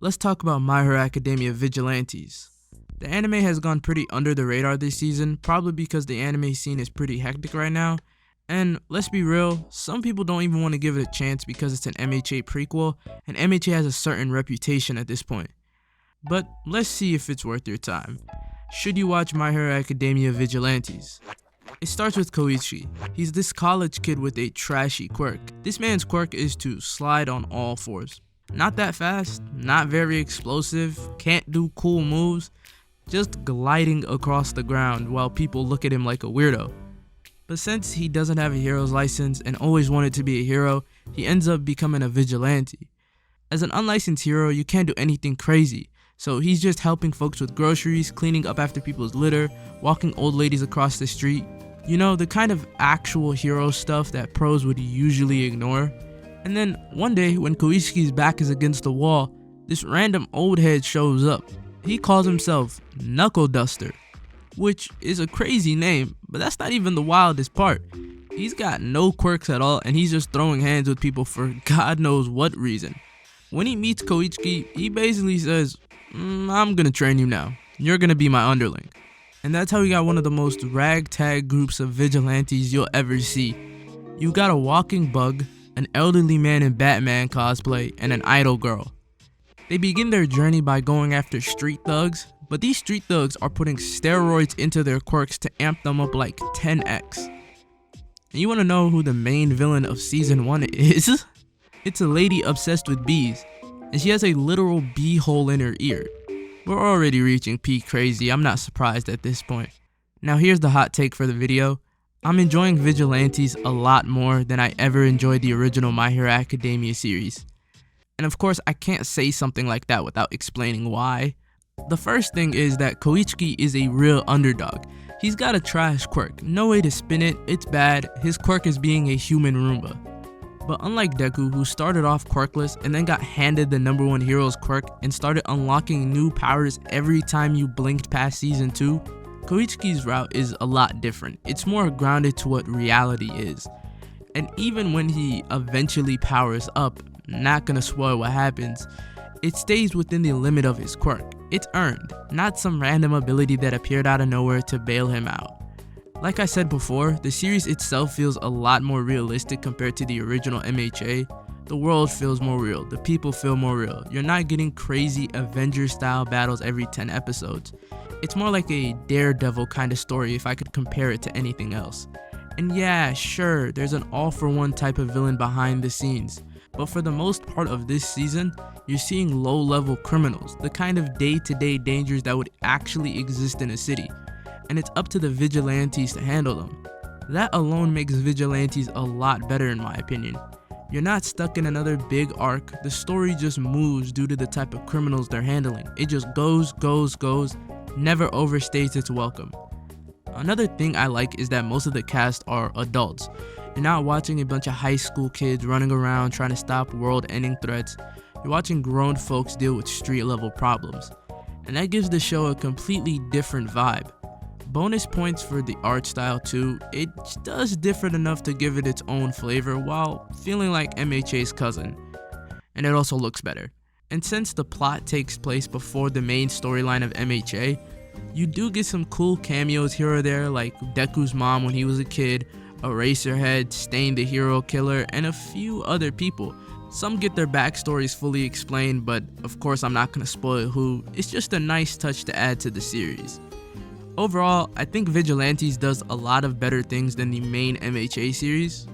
let's talk about My Hero Academia Vigilantes. The anime has gone pretty under the radar this season, probably because the anime scene is pretty hectic right now. And let's be real, some people don't even want to give it a chance because it's an MHA prequel, and MHA has a certain reputation at this point. But let's see if it's worth your time. Should you watch My Hero Academia Vigilantes? It starts with Koichi. He's this college kid with a trashy quirk. This man's quirk is to slide on all fours. Not that fast, not very explosive, can't do cool moves, just gliding across the ground while people look at him like a weirdo. But since he doesn't have a hero's license and always wanted to be a hero, he ends up becoming a vigilante. As an unlicensed hero, you can't do anything crazy, so he's just helping folks with groceries, cleaning up after people's litter, walking old ladies across the street. You know, the kind of actual hero stuff that pros would usually ignore. And then one day, when Koichi's back is against the wall, this random old head shows up. He calls himself Knuckle Duster, which is a crazy name, but that's not even the wildest part. He's got no quirks at all, and he's just throwing hands with people for God knows what reason. When he meets Koichi, he basically says, I'm gonna train you now. You're gonna be my underling. And that's how we got one of the most ragtag groups of vigilantes you'll ever see. You got a walking bug, an elderly man in Batman cosplay, and an idol girl. They begin their journey by going after street thugs, but these street thugs are putting steroids into their quirks to amp them up like 10x. And you wanna know who the main villain of season 1 is? It's a lady obsessed with bees, and she has a literal bee hole in her ear. We're already reaching peak crazy, I'm not surprised at this point. Now here's the hot take for the video. I'm enjoying Vigilantes a lot more than I ever enjoyed the original My Hero Academia series. And of course, I can't say something like that without explaining why. The first thing is that Koichi is a real underdog. He's got a trash quirk, no way to spin it, it's bad, his quirk is being a human Roomba. But unlike Deku, who started off quirkless and then got handed the #1 hero's quirk and started unlocking new powers every time you blinked past season 2, Koichi's route is a lot different. It's more grounded to what reality is. And even when he eventually powers up, not gonna spoil what happens, it stays within the limit of his quirk. It's earned, not some random ability that appeared out of nowhere to bail him out. Like I said before, the series itself feels a lot more realistic compared to the original MHA. The world feels more real, the people feel more real. You're not getting crazy Avengers style battles every 10 episodes. It's more like a Daredevil kind of story if I could compare it to anything else. And yeah, sure, there's an all-for-one type of villain behind the scenes, but for the most part of this season, you're seeing low-level criminals, the kind of day-to-day dangers that would actually exist in a city. And it's up to the vigilantes to handle them. That alone makes Vigilantes a lot better in my opinion. You're not stuck in another big arc, the story just moves due to the type of criminals they're handling. It just goes, never overstays its welcome. Another thing I like is that most of the cast are adults. You're not watching a bunch of high school kids running around trying to stop world-ending threats. You're watching grown folks deal with street-level problems. And that gives the show a completely different vibe. Bonus points for the art style too. It does differ enough to give it its own flavor while feeling like MHA's cousin. And it also looks better. And since the plot takes place before the main storyline of MHA, you do get some cool cameos here or there, like Deku's mom when he was a kid, Eraserhead, Stain the hero killer, and a few other people. Some get their backstories fully explained, but of course I'm not gonna spoil who. It's just a nice touch to add to the series. Overall, I think Vigilantes does a lot of better things than the main MHA series,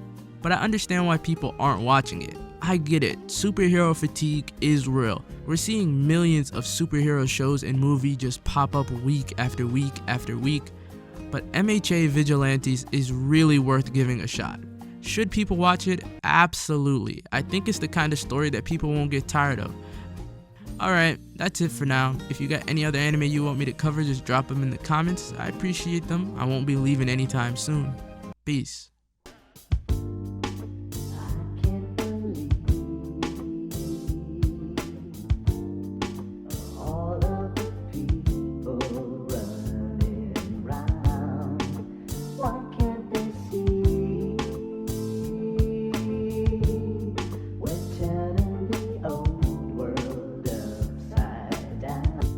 but I understand why people aren't watching it. I get it, superhero fatigue is real. We're seeing millions of superhero shows and movies just pop up week after week after week, but MHA Vigilantes is really worth giving a shot. Should people watch it? Absolutely. I think it's the kind of story that people won't get tired of. Alright, that's it for now. If you got any other anime you want me to cover, just drop them in the comments. I appreciate them. I won't be leaving anytime soon. Peace.